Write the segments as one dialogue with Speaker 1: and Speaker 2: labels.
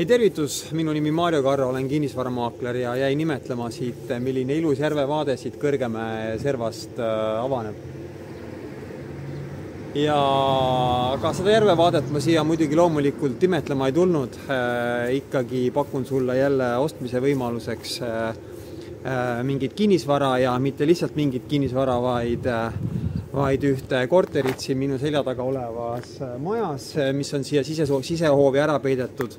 Speaker 1: Hei tervitus, minu nimi Maarjo Karro, olen kinnisvaramaakler ja jäi nimetlema siit, milline ilus järvevaade siit Kõrgemäe servast avaneb. Ja aga seda järvevaadet ma siia muidugi loomulikult imetlema ei tulnud. Ikkagi pakun sulle jälle ostmise võimaluseks mingit kinnisvara ja mitte lihtsalt mingit kinnisvara, vaid ühte korterit siin minu selja taga olevas majas, mis on siia sisehoovi ära peidetud.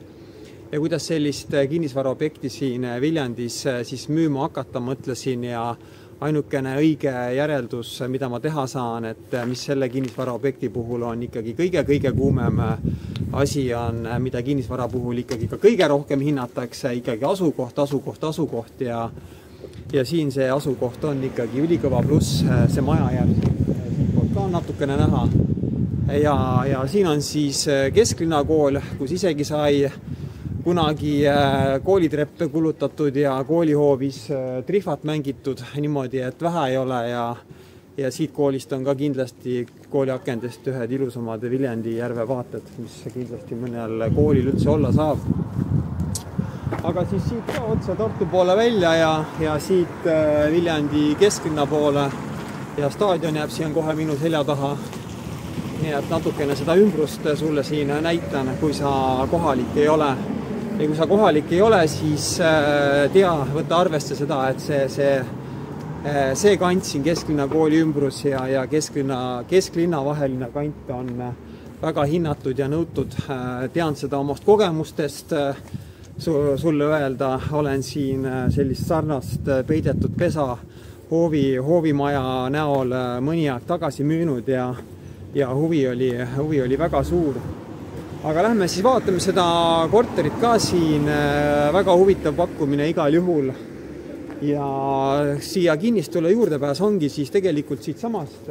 Speaker 1: Ja kuidas sellist kinnisvaraobjekti siin Viljandis siis müüma hakata, mõtlesin ja ainukene õige järeldus, mida ma teha saan, et mis selle kinnisvaraobjekti puhul on ikkagi kõige kuumem asi on, mida kinnisvara puhul ikkagi ka kõige rohkem hinnatakse, ikkagi asukoht ja siin see asukoht on ikkagi ülikõva pluss, see maja jääb siit ka natukene näha ja siin on siis kesklinnakool, kus isegi sai kunagi koolitreppe kulutatud ja koolihoovis trihvat mängitud niimoodi, et vähe ei ole ja siit koolist on ka kindlasti kooliakendest ühed ilusamad Viljandi järve vaated, mis kindlasti mõnel koolil üldse olla saab. Aga siis siit ka otse Tartu poole välja ja siit Viljandi kesklinna poole ja staadion jääb siin kohe minu selja taha. Nii et natukene seda ümbrust sulle siin näitan, kui sa kohalik ei ole. Ja kui sa kohalik ei ole, siis võta arvesse seda, et see kant siin kesklinna kooli ümbrus ja kesklinna vaheline kant on väga hinnatud ja nõutud. Tean seda omast kogemustest sulle öelda. Olen siin sellist sarnast peidetud pesa hoovimaja näol mõni aeg tagasi müünud ja huvi oli väga suur. Aga lähme siis vaatame seda korterit ka siin, väga huvitav pakkumine igal juhul. Ja siia kinnistule juurdepääs ongi siis tegelikult siit samast.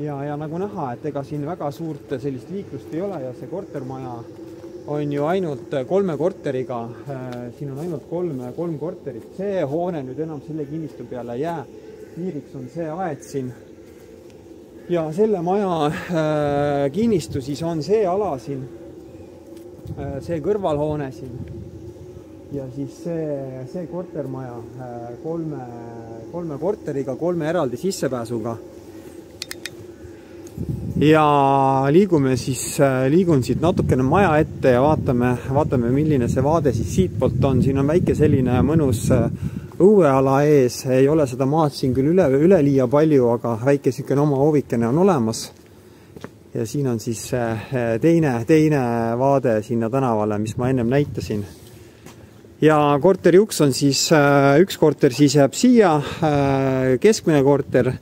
Speaker 1: Ja nagu näha, et ega siin väga suurt sellist liiklust ei ole ja see kortermaja on ju ainult 3 korteriga. Siin on ainult 3 korterit. See hoone nüüd enam selle kinnistu peale ei jää. Piiriks on see aed siin. Ja selle maja kinnistu siis on see ala siin, see kõrvalhoone siin ja siis see kortermaja 3 korteriga, 3 eraldi sissepääsuga. Ja liigun siit natukene maja ette ja vaatame, milline see vaade siis siit poolt on. Siin on väike selline mõnus õueala ees, ei ole seda maad siin küll üleliia palju, aga väike sükene oma hoovikene on olemas. Ja siin on siis teine vaade sinna tänavale, mis ma ennem näitasin. Ja korteri uks on siis, üks korter siis jääb siia, keskmine korter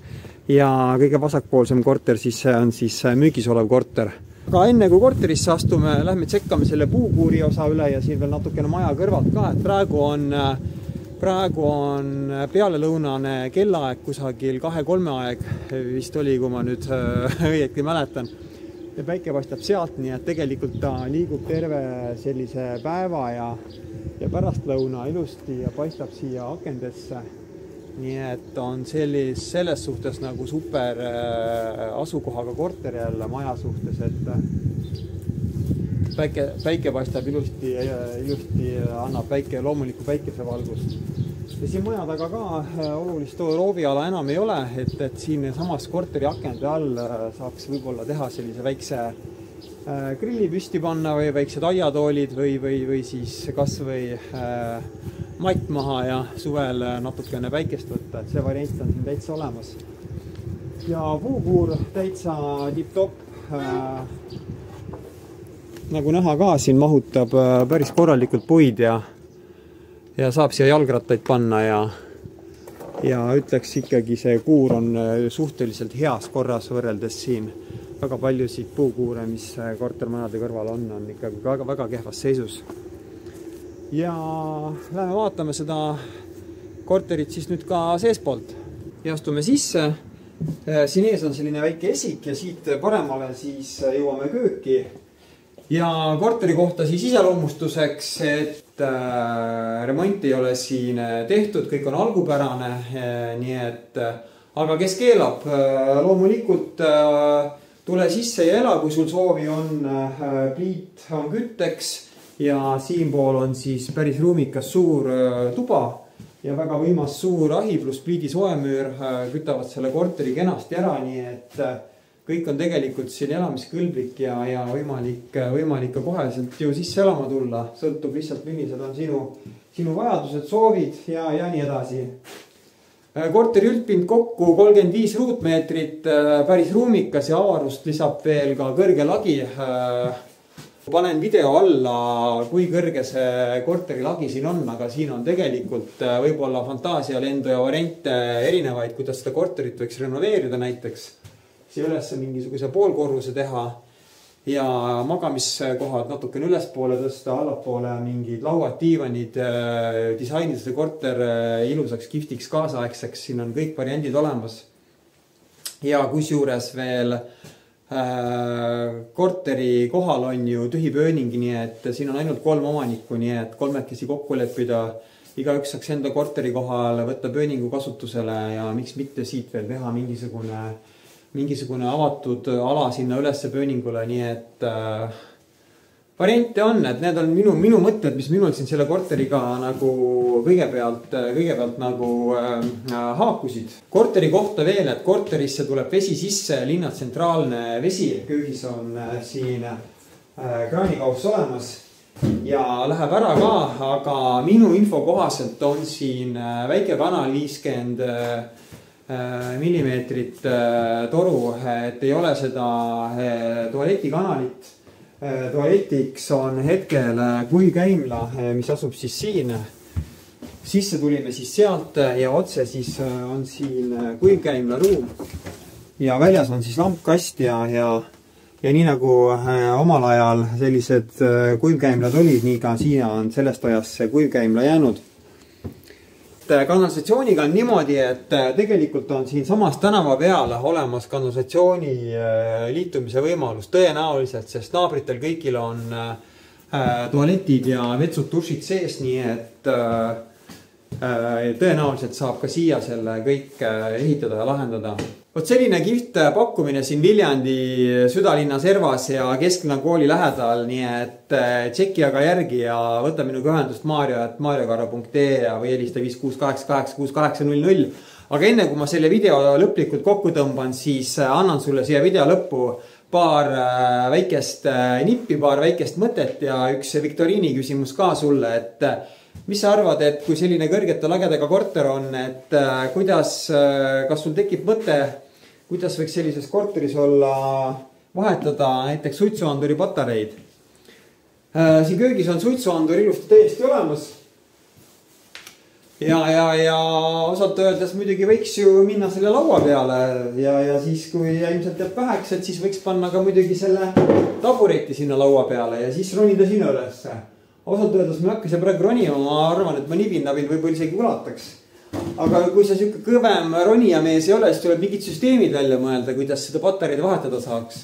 Speaker 1: ja kõige vasakpoolsem korter siis on siis müügis olev korter. Aga enne kui korterisse astume, lähme tsekkame selle puukuuri osa üle ja siin veel natukene maja kõrvalt ka, et praegu on pealelõunane kellaaeg kusagil 2-3 aeg vist oli, kui ma nüüd õieti mäletan. Ja päike paistab sealt, nii et tegelikult ta liigub terve sellise päeva ja pärastlõuna ilusti ja paistab siia akendesse. Nii et on selles suhtes nagu super asukohaga korter jälle maja suhtes, et päike paistab ilusti annab loomulikku päikesevalgust. Ja siin maja taga ka olulist rooviala enam ei ole, et siin samas korteri akende all saaks võib-olla teha sellise väikse grilli püsti panna või väiksed aiatoolid või siis kas või matt maha ja suvel natukene päikest võtta, et see variant on siin täitsa olemas. Ja puukuur täitsa tipp-topp. Nagu näha ka, siin mahutab päris korralikult puid ja saab siia jalgrattaid panna ja ütleks ikkagi see kuur on suhteliselt heas korras võrreldes siin. Väga paljusid puukuure, mis kortermajade kõrval on ikkagi väga kehvas seisus. Ja lähme vaatame seda korterit siis nüüd ka seespoolt. Ja astume sisse. Siin ees on selline väike esik ja siit paremale siis jõuame kööki. Ja korteri kohta siis iseloomustuseks, et remont ei ole siin tehtud, kõik on algupärane, nii et, aga kes keelab, loomulikult tule sisse ja ela, kui sul soovi on, pliit on kütteks ja siinpool on siis päris ruumikas suur tuba ja väga võimas suur ahi pluss pliidi soemüür kütavad selle korteri kenasti ära, nii et kõik on tegelikult siin elamiskõlblik ja võimalik ka koheselt ju sisse elama tulla. Sõltub lihtsalt, millised on sinu vajadused, soovid ja nii edasi. Korteri üldpind kokku 35 ruutmeetrit, päris ruumikas ja avarust lisab veel ka kõrge lagi. Panen video alla, kui kõrge see korteri lagi siin on, aga siin on tegelikult võib-olla fantaasialendu ja variante erinevaid, kuidas seda korterit võiks renoveerida näiteks. Siia üles mingisuguse poolkorruse teha ja magamiskohad natukene ülespoole tõsta, allapoole mingid lauad, diivanid, disainida see korter ilusaks, kihvtiks, kaasaegseks, siin on kõik variandid olemas. Ja kusjuures veel korteri kohal on ju tühipööning, nii et siin on ainult 3 omanikku, nii et kolmekesi kokku leppida. Igaüks saaks enda korteri kohal võtta pööningu kasutusele ja miks mitte siit veel teha mingisugune avatud ala sinna ülesse pööningule, nii et variante on, et need on minu mõtted, mis minul siin selle korteriga nagu kõigepealt nagu haakusid. Korteri kohta veel, et korterisse tuleb vesi sisse, linnatsentraalne vesi, köögis on siin kraanikauss olemas ja läheb ära ka, aga minu info kohaselt on siin väike kanal 50 millimeetrit toru, et ei ole seda tualetikanalit. Tualetiks on hetkel kuivkäimla, mis asub siis siin. Sisse tulime siis sealt ja otse siis on siin kuivkäimla ruum. Ja väljas on siis lampkast ja nii nagu omal ajal sellised kuivkäimlad olid, nii ka siia on sellest ajast see kuivkäimla jäänud. Kanalisatsiooniga on niimoodi, et tegelikult on siin samas tänava peal olemas kanalisatsiooni liitumise võimalus tõenäoliselt, sest naabritel kõigil on tualetid ja vetsud dušid sees, nii et tõenäoliselt saab ka siia selle kõik ehitada ja lahendada. Vot selline kihvt pakkumine siin Viljandi südalinna servas ja Kesklinna kooli lähedal, nii et tšeki aga järgi ja võta minuga ühendust mario@mariokarro.ee või helista 568868800. Aga enne kui ma selle video lõplikult kokku tõmban, siis annan sulle siia video lõppu paar väikest nippi, paar väikest mõtet ja üks viktoriini küsimus ka sulle, et mis sa arvad, et kui selline kõrgete lagedega korter on, et kas sul tekib mõte, kuidas võiks sellises korteris olla vahetada näiteks suitsuanduri patareid. Siin köögis on suitsuandur ilusti täiesti olemas. Ja osalt öeldes muidugi võiks ju minna selle laua peale ja siis, kui ilmselt jääb väheks, et siis võiks panna ka muidugi selle tabureti sinna laua peale ja siis ronida sinna ülesse. Osalt öeldes ma ei hakka siia praegu ronima, ma arvan, et ma nibin-nabin võib-olla isegi ulataks. Aga kui sa siuke kõvem ronija mees ei ole, siis tuleb mingid süsteemid välja mõelda, kuidas seda patareid vahetada saaks.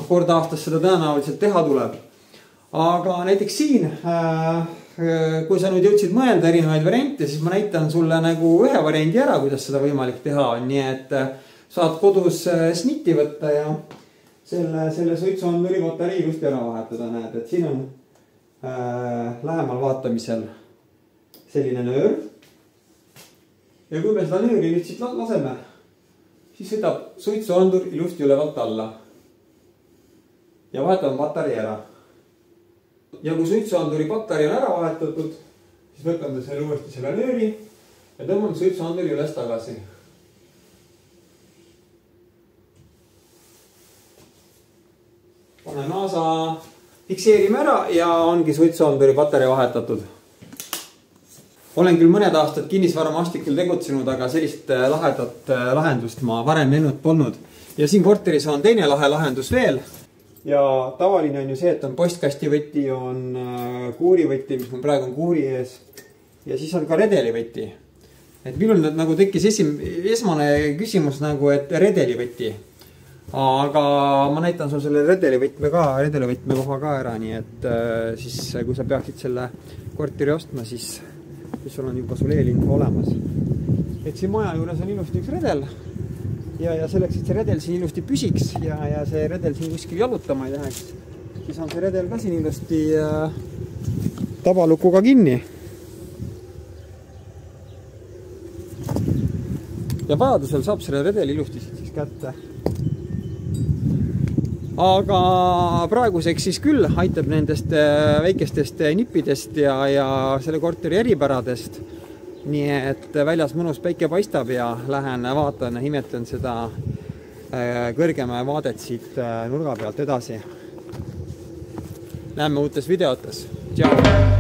Speaker 1: Kord aastas seda tõenäoliselt teha tuleb. Aga näiteks siin, kui sa nüüd jõudsid mõelda erinevaid variante, siis ma näitan sulle nagu ühe variandi ära, kuidas seda võimalik teha on. Nii et saad kodus snitti võtta ja selle suitsuanduri patarii ilusti ära vahetada. Näed, et siin on lähemal vaatamisel selline nöör. Ja kui me seda nööri nüüd siit laseme, siis sõidab suitsuandur ilusti ülevalt alla. Ja vahetame patarei ära. Ja kui suitsuanduri patarei on ära vahetatud, siis võtame selle uuesti selle nööri ja tõmbame suitsuanduri üles tagasi. Pane naasa, fikseerime ära ja ongi suitsuanduri patarei vahetatud. Olen küll mõned aastad kinnisvaramastikul tegutsenud, aga sellist lahedat lahendust ma varem näinud polnud. Ja siin korteris on teine lahe lahendus veel. Ja tavaline on ju see, et on postkastivõti, on kuurivõti, mis mul praegu on kuuri ees. Ja siis on ka redelivõti. Et minul nagu tekkis esmane küsimus nagu, et redelivõti. Aga ma näitan sul selle redelivõtme koha ka ära, nii et siis kui sa peaksid selle korteri ostma, siis sul on juba sul eelinfo olemas. Et siin maja juures on ilusti üks redel ja selleks, et see redel siin ilusti püsiks ja see redel siin kuskil jalutama ei läheks, siis on see redel ka siin ilusti tabalukuga kinni. Ja vajadusel saab selle redeli ilusti siis kätte. Aga praeguseks siis küll aitab nendest väikestest nippidest ja selle korteri eripäradest. Nii et väljas mõnus päike paistab ja lähen vaatan ja imetlen seda kõrgema vaadet siit nurga pealt edasi. Näeme uutes videotes. Tšau!